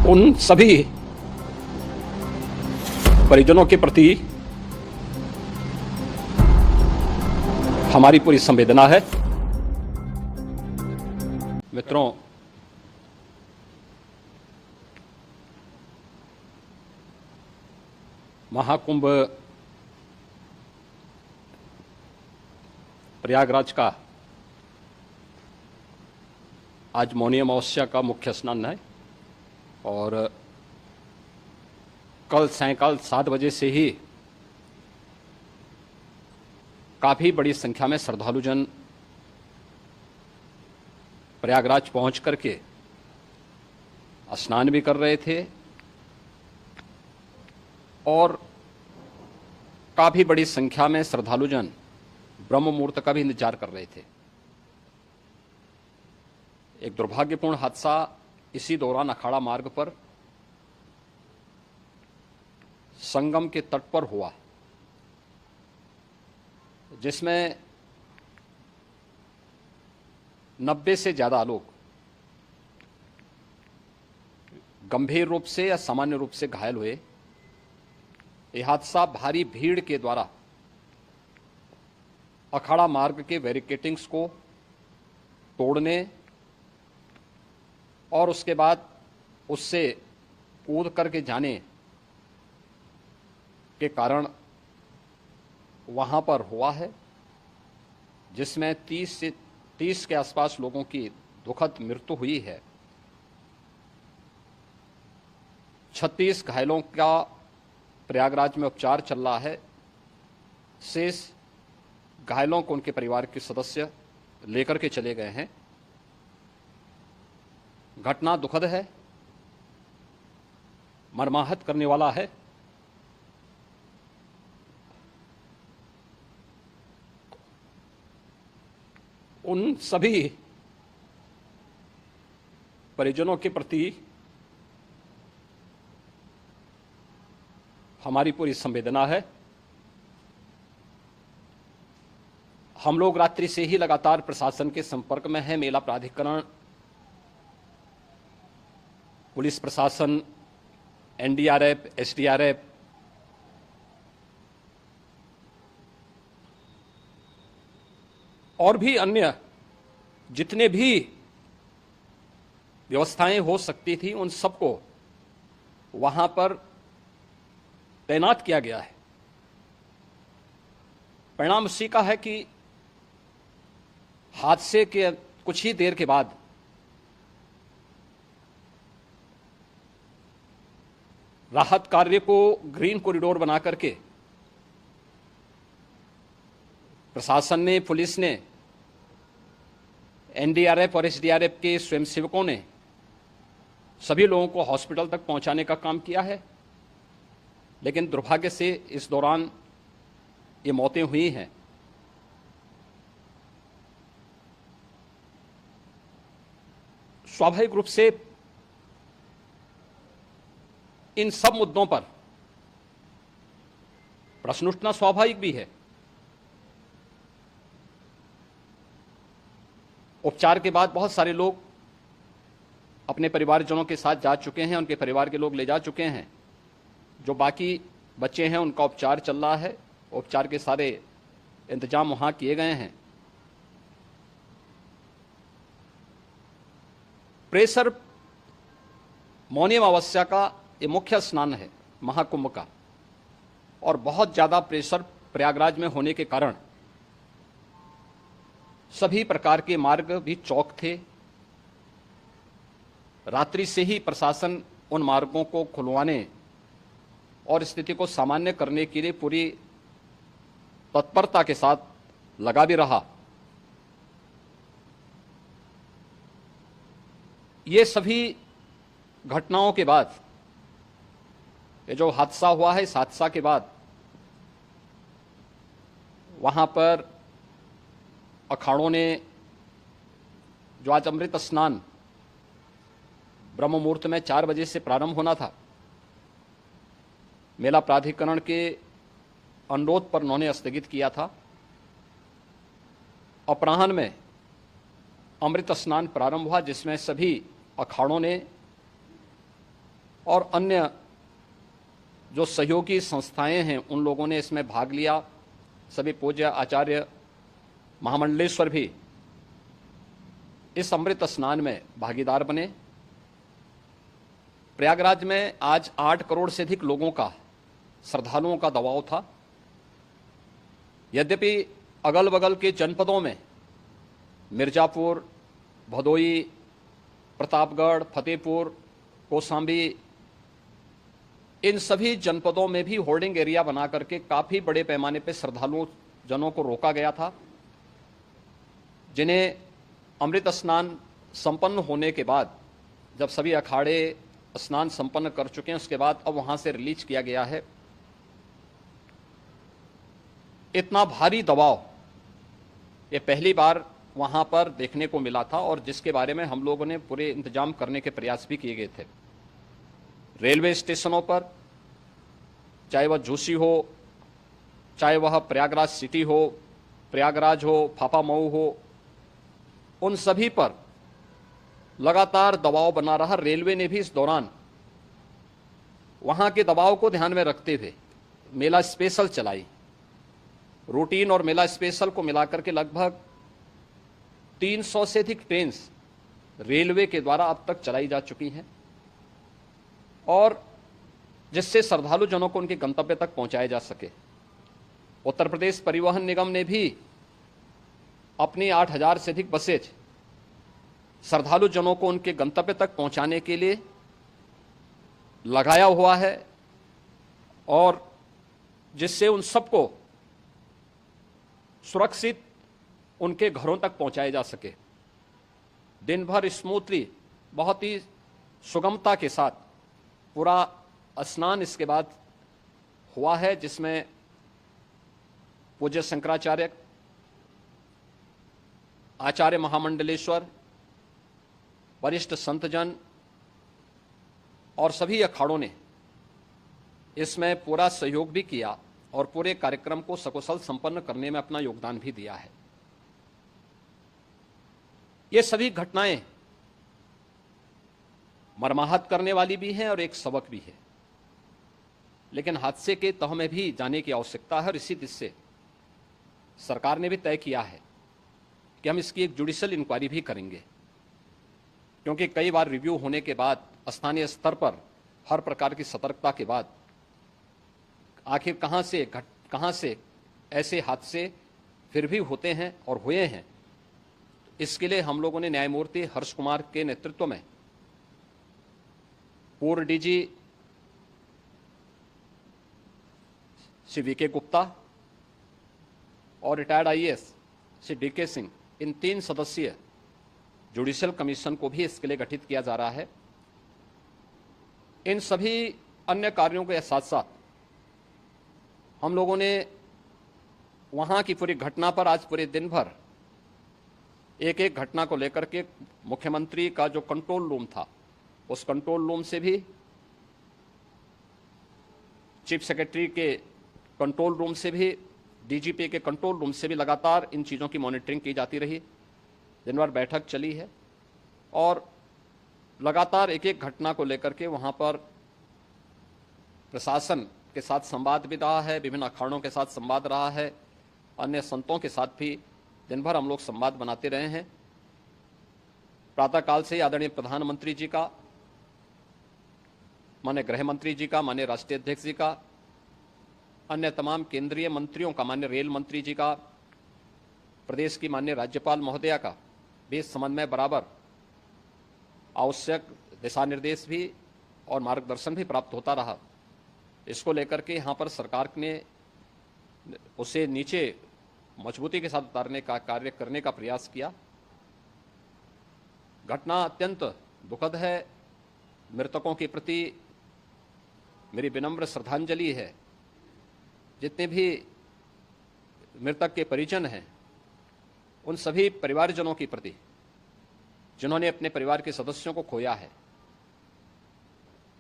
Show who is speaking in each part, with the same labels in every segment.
Speaker 1: उन सभी परिजनों के प्रति हमारी पूरी संवेदना है। मित्रों, महाकुंभ प्रयागराज का आज मौनी अमावस्या का मुख्य स्नान है और कल सायंकाल 7 बजे से ही काफ़ी बड़ी संख्या में श्रद्धालुजन प्रयागराज पहुंच करके स्नान भी कर रहे थे और काफ़ी बड़ी संख्या में श्रद्धालुजन ब्रह्म मुहूर्त का भी इंतजार कर रहे थे। एक दुर्भाग्यपूर्ण हादसा इसी दौरान अखाड़ा मार्ग पर संगम के तट पर हुआ, जिसमें 90 से ज़्यादा लोग गंभीर रूप से या सामान्य रूप से घायल हुए। यह हादसा भारी भीड़ के द्वारा अखाड़ा मार्ग के बैरिकेटिंग्स को तोड़ने और उसके बाद उससे कूद करके जाने के कारण वहां पर हुआ है, जिसमें 30 के आसपास लोगों की दुखद मृत्यु हुई है। 36 घायलों का प्रयागराज में उपचार चल रहा है। शेष घायलों को उनके परिवार के सदस्य लेकर के चले गए हैं। घटना दुखद है, मर्माहत करने वाला है। उन सभी परिजनों के प्रति हमारी पूरी संवेदना है। हम लोग रात्रि से ही लगातार प्रशासन के संपर्क में हैं। मेला प्राधिकरण, पुलिस प्रशासन, एनडीआरएफ, एसडीआरएफ, और भी अन्य जितने भी व्यवस्थाएं हो सकती थी उन सबको वहां पर तैनात किया गया है। परिणाम इसी का है कि हादसे के कुछ ही देर के बाद राहत कार्य को ग्रीन कॉरिडोर बना करके प्रशासन ने, पुलिस ने, एनडीआरएफ और एसडीआरएफ के स्वयंसेवकों ने सभी लोगों को हॉस्पिटल तक पहुंचाने का काम किया है। लेकिन दुर्भाग्य से इस दौरान ये मौतें हुई हैं। स्वाभाविक रूप से इन सब मुद्दों पर प्रश्न उठना स्वाभाविक भी है। उपचार के बाद बहुत सारे लोग अपने परिवारजनों के साथ जा चुके हैं, उनके परिवार के लोग ले जा चुके हैं। जो बाकी बच्चे हैं उनका उपचार चल रहा है। उपचार के सारे इंतजाम वहां किए गए हैं। प्रेशर मौनी अमावस्या का ये मुख्य स्नान है महाकुंभ का, और बहुत ज़्यादा प्रेशर प्रयागराज में होने के कारण सभी प्रकार के मार्ग भी चौक थे। रात्रि से ही प्रशासन उन मार्गों को खुलवाने और स्थिति को सामान्य करने के लिए पूरी तत्परता के साथ लगा भी रहा। ये सभी घटनाओं के बाद, ये जो हादसा हुआ है, इस हादसा के बाद वहां पर अखाड़ों ने जो आज अमृत स्नान ब्रह्म मुहूर्त में 4 बजे से प्रारंभ होना था, मेला प्राधिकरण के अनुरोध पर उन्होंने स्थगित किया था। अपराह्न में अमृत स्नान प्रारंभ हुआ, जिसमें सभी अखाड़ों ने और अन्य जो सहयोगी संस्थाएं हैं उन लोगों ने इसमें भाग लिया। सभी पूज्य आचार्य महामंडलेश्वर भी इस अमृत स्नान में भागीदार बने। प्रयागराज में आज 8 करोड़ से अधिक लोगों का, श्रद्धालुओं का दबाव था। यद्यपि अगल बगल के जनपदों में मिर्जापुर, भदोई, प्रतापगढ़, फतेहपुर, कौशाम्बी, इन सभी जनपदों में भी होर्डिंग एरिया बना करके काफी बड़े पैमाने पर श्रद्धालुओं जनों को रोका गया था, जिन्हें अमृत स्नान संपन्न होने के बाद, जब सभी अखाड़े स्नान संपन्न कर चुके हैं, उसके बाद अब वहां से रिलीज किया गया है। इतना भारी दबाव ये पहली बार वहां पर देखने को मिला था, और जिसके बारे में हम लोगों ने पूरे इंतजाम करने के प्रयास भी किए गए थे। रेलवे स्टेशनों पर, चाहे वह झूसी हो, चाहे वह प्रयागराज सिटी हो, प्रयागराज हो, फाफामऊ हो, उन सभी पर लगातार दबाव बना रहा। रेलवे ने भी इस दौरान वहां के दबाव को ध्यान में रखते हुए मेला स्पेशल चलाई। रूटीन और मेला स्पेशल को मिलाकर के लगभग 300 से अधिक ट्रेन रेलवे के द्वारा अब तक चलाई जा चुकी हैं, और जिससे श्रद्धालु जनों को उनके गंतव्य तक पहुंचाया जा सके। उत्तर प्रदेश परिवहन निगम ने भी अपनी 8000 से अधिक बसें श्रद्धालु जनों को उनके गंतव्य तक पहुंचाने के लिए लगाया हुआ है, और जिससे उन सबको सुरक्षित उनके घरों तक पहुंचाया जा सके। दिन भर स्मूथली, बहुत ही सुगमता के साथ पूरा स्नान इसके बाद हुआ है, जिसमें पूज्य शंकराचार्य, आचार्य महामंडलेश्वर, वरिष्ठ संतजन और सभी अखाड़ों ने इसमें पूरा सहयोग भी किया और पूरे कार्यक्रम को सकुशल संपन्न करने में अपना योगदान भी दिया है। ये सभी घटनाएं मर्माहत करने वाली भी हैं और एक सबक भी है, लेकिन हादसे के तह में भी जाने की आवश्यकता है, और इसी दिशा से सरकार ने भी तय किया है कि हम इसकी एक जुडिशियल इंक्वायरी भी करेंगे, क्योंकि कई बार रिव्यू होने के बाद, स्थानीय स्तर पर हर प्रकार की सतर्कता के बाद, आखिर कहां से ऐसे हादसे फिर भी होते हैं और हुए हैं। इसके लिए हम लोगों ने न्यायमूर्ति हर्ष कुमार के नेतृत्व में पूर्व डीजी श्री वीके गुप्ता और retired IAS Shri DK Singh, इन 3 सदस्यीय जुडिशियल कमीशन को भी इसके लिए गठित किया जा रहा है। इन सभी अन्य कार्यों के साथ साथ हम लोगों ने वहां की पूरी घटना पर आज पूरे दिन भर एक एक घटना को लेकर के मुख्यमंत्री का जो कंट्रोल रूम था, उस कंट्रोल रूम से भी, चीफ सेक्रेटरी के कंट्रोल रूम से भी, डीजीपी के कंट्रोल रूम से भी लगातार इन चीज़ों की मॉनिटरिंग की जाती रही। दिन भर बैठक चली है और लगातार एक एक घटना को लेकर के वहां पर प्रशासन के साथ संवाद भी रहा है, विभिन्न अखाड़ों के साथ संवाद रहा है, अन्य संतों के साथ भी दिन भर हम लोग संवाद बनाते रहे हैं। प्रातःकाल से आदरणीय प्रधानमंत्री जी का, माननीय गृह मंत्री जी का, माननीय राष्ट्रीय अध्यक्ष जी का, अन्य तमाम केंद्रीय मंत्रियों का, माननीय रेल मंत्री जी का, प्रदेश की माननीय राज्यपाल महोदया का भी संबंध में बराबर आवश्यक दिशा निर्देश भी और मार्गदर्शन भी प्राप्त होता रहा। इसको लेकर के यहाँ पर सरकार ने उसे नीचे मजबूती के साथ उतारने का कार्य करने का प्रयास किया। घटना अत्यंत दुखद है। मृतकों के प्रति मेरी विनम्र श्रद्धांजलि है। जितने भी मृतक के परिजन हैं, उन सभी परिवारजनों के प्रति जिन्होंने अपने परिवार के सदस्यों को खोया है,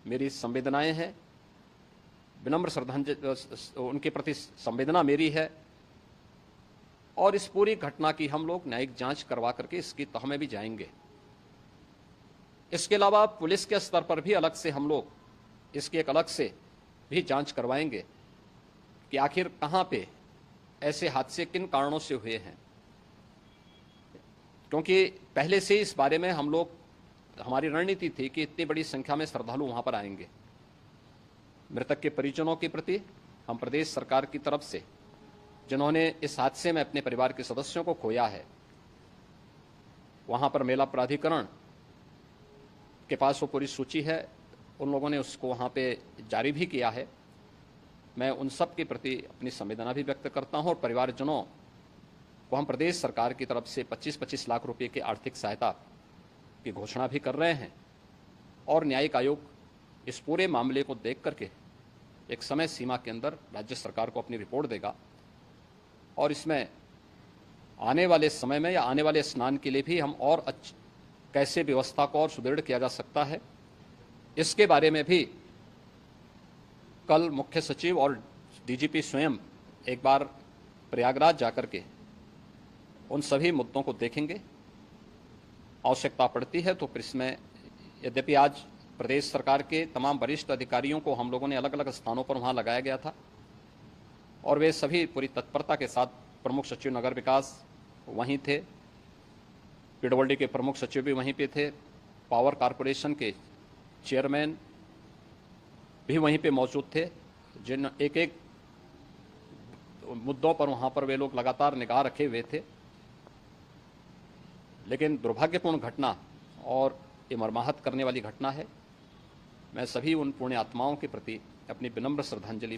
Speaker 1: मेरी संवेदनाएं हैं। विनम्र श्रद्धांजलि उनके प्रति संवेदना मेरी है, और इस पूरी घटना की हम लोग न्यायिक जांच करवा करके इसकी तह में भी जाएंगे। इसके अलावा पुलिस के स्तर पर भी अलग से हम लोग इसकी एक अलग से भी जांच करवाएंगे कि आखिर कहां पे ऐसे हादसे किन कारणों से हुए हैं, क्योंकि पहले से इस बारे में हमारी रणनीति थी कि इतनी बड़ी संख्या में श्रद्धालु वहां पर आएंगे। मृतक के परिजनों के प्रति हम प्रदेश सरकार की तरफ से, जिन्होंने इस हादसे में अपने परिवार के सदस्यों को खोया है, वहां पर मेला प्राधिकरण के पास वो पूरी सूची है, उन लोगों ने उसको वहां पे जारी भी किया है। मैं उन सब के प्रति अपनी संवेदना भी व्यक्त करता हूं और परिवारजनों को हम प्रदेश सरकार की तरफ से 25-25 लाख रुपए की आर्थिक सहायता की घोषणा भी कर रहे हैं और न्यायिक आयोग इस पूरे मामले को देख करके एक समय सीमा के अंदर राज्य सरकार को अपनी रिपोर्ट देगा और इसमें आने वाले समय में या आने वाले स्नान के लिए भी हम और कैसे व्यवस्था को और सुदृढ़ किया जा सकता है, इसके बारे में भी कल मुख्य सचिव और डीजीपी स्वयं एक बार प्रयागराज जाकर के उन सभी मुद्दों को देखेंगे। आवश्यकता पड़ती है तो फिर इसमें, यद्यपि आज प्रदेश सरकार के तमाम वरिष्ठ अधिकारियों को हम लोगों ने अलग अलग स्थानों पर वहां लगाया गया था और वे सभी पूरी तत्परता के साथ, प्रमुख सचिव नगर विकास वहीं थे, पीडब्ल्यूडी के प्रमुख सचिव भी वहीं पे थे, पावर कारपोरेशन के चेयरमैन भी वहीं पे मौजूद थे, जिन एक एक मुद्दों पर वहां पर वे लोग लगातार निगाह रखे हुए थे। लेकिन दुर्भाग्यपूर्ण घटना और ये मर्माहत करने वाली घटना है। मैं सभी उन पुण्य आत्माओं के प्रति अपनी विनम्र श्रद्धांजलि